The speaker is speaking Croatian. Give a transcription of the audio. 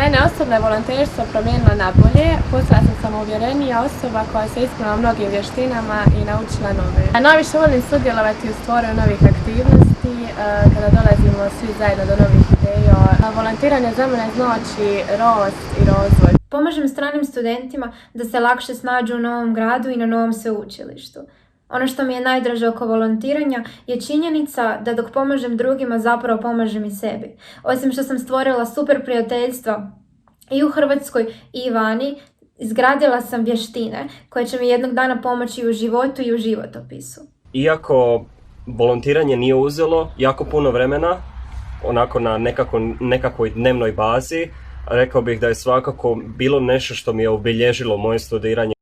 Mene osobno je volonterstvo promijenilo na bolje. Postala sam samouvjerenija osoba koja se ispunila mnogim vještinama i naučila nove. Najviše volim sudjelovati u stvaranju novih aktivnosti kada dolazimo svi zajedno do novih ideja. Volontiranje za mene znači rast i razvoj. Pomažem stranim studentima da se lakše snađu u novom gradu i na novom sveučilištu. Ono što mi je najdraže oko volontiranja je činjenica da dok pomažem drugima zapravo pomažem i sebi. Osim što sam stvorila super prijateljstva i u Hrvatskoj i vani, izgradila sam vještine koje će mi jednog dana pomoći i u životu i u životopisu. Iako volontiranje nije uzelo jako puno vremena, onako na nekakvoj dnevnoj bazi, rekao bih da je svakako bilo nešto što mi je obilježilo moje studiranje